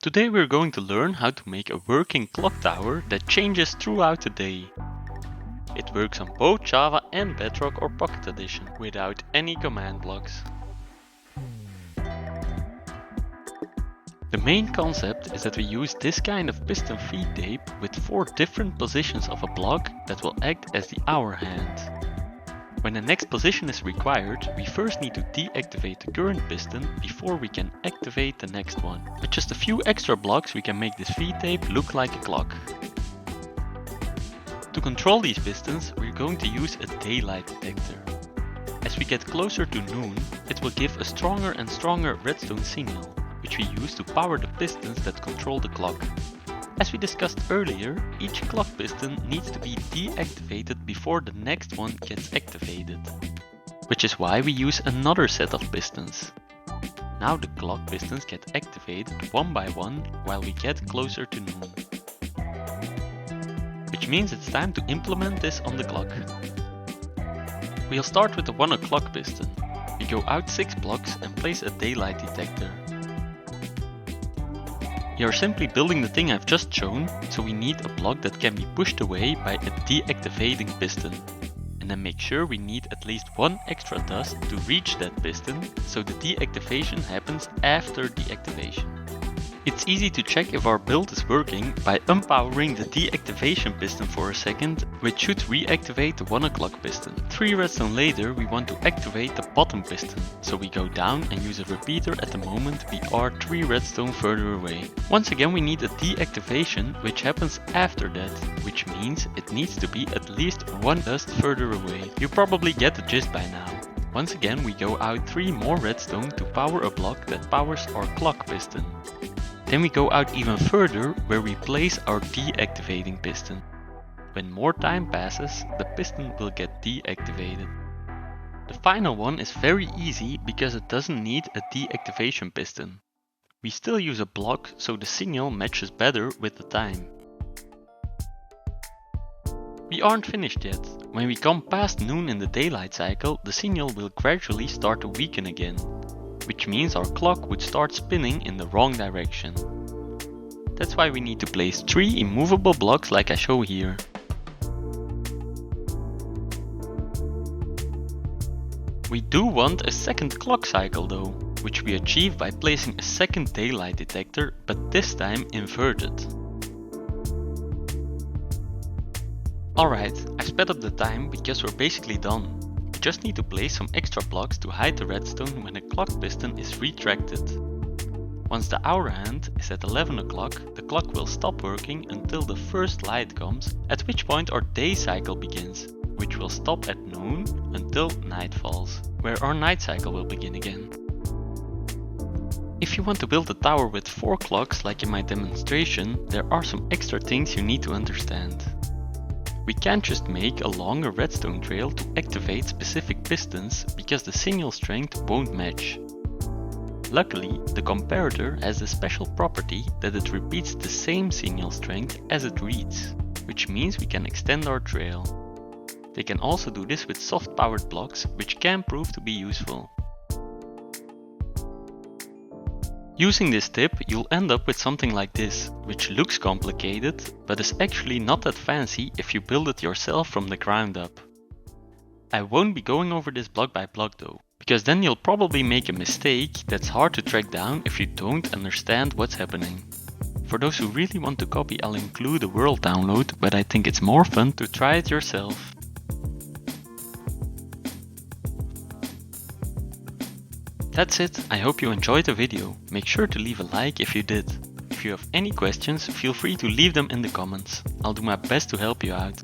Today we're going to learn how to make a working clock tower that changes throughout the day. It works on both Java and Bedrock or Pocket Edition without any command blocks. The main concept is that we use this kind of piston feed tape with 4 different positions of a block that will act as the hour hand. When the next position is required, we first need to deactivate the current piston before we can activate the next one. With just a few extra blocks we can make this feed tape look like a clock. To control these pistons, we're going to use a daylight detector. As we get closer to noon, it will give a stronger and stronger redstone signal, which we use to power the pistons that control the clock. As we discussed earlier, each clock piston needs to be deactivated before the next one gets activated, which is why we use another set of pistons. Now the clock pistons get activated one by one while we get closer to noon. Which means it's time to implement this on the clock. We'll start with the 1 o'clock piston. We go out 6 blocks and place a daylight detector. We are simply building the thing I've just shown, so we need a block that can be pushed away by a deactivating piston. And then make sure we need at least 1 extra dust to reach that piston, so the deactivation happens after the activation. It's easy to check if our build is working by unpowering the deactivation piston for a second, which should reactivate the 1 o'clock piston. 3 redstone later we want to activate the bottom piston, so we go down and use a repeater at the moment we are 3 redstone further away. Once again we need a deactivation which happens after that, which means it needs to be at least 1 dust further away. You probably get the gist by now. Once again we go out 3 more redstone to power a block that powers our clock piston. Then we go out even further where we place our deactivating piston. When more time passes, the piston will get deactivated. The final one is very easy because it doesn't need a deactivation piston. We still use a block so the signal matches better with the time. We aren't finished yet. When we come past noon in the daylight cycle, the signal will gradually start to weaken again, which means our clock would start spinning in the wrong direction. That's why we need to place 3 immovable blocks like I show here. We do want a second clock cycle though, which we achieve by placing a second daylight detector, but this time inverted. Alright, I sped up the time because we're basically done. We just need to place some extra blocks to hide the redstone when the clock piston is retracted. Once the hour hand is at 11 o'clock, the clock will stop working until the first light comes, at which point our day cycle begins, which will stop at noon until night falls, where our night cycle will begin again. If you want to build a tower with 4 clocks like in my demonstration, there are some extra things you need to understand. We can't just make a longer redstone trail to activate specific pistons because the signal strength won't match. Luckily, the comparator has the special property that it repeats the same signal strength as it reads, which means we can extend our trail. They can also do this with soft powered blocks, which can prove to be useful. Using this tip, you'll end up with something like this, which looks complicated, but is actually not that fancy if you build it yourself from the ground up. I won't be going over this block by block though, because then you'll probably make a mistake that's hard to track down if you don't understand what's happening. For those who really want to copy, I'll include a world download, but I think it's more fun to try it yourself. That's it, I hope you enjoyed the video. Make sure to leave a like if you did. If you have any questions, feel free to leave them in the comments. I'll do my best to help you out.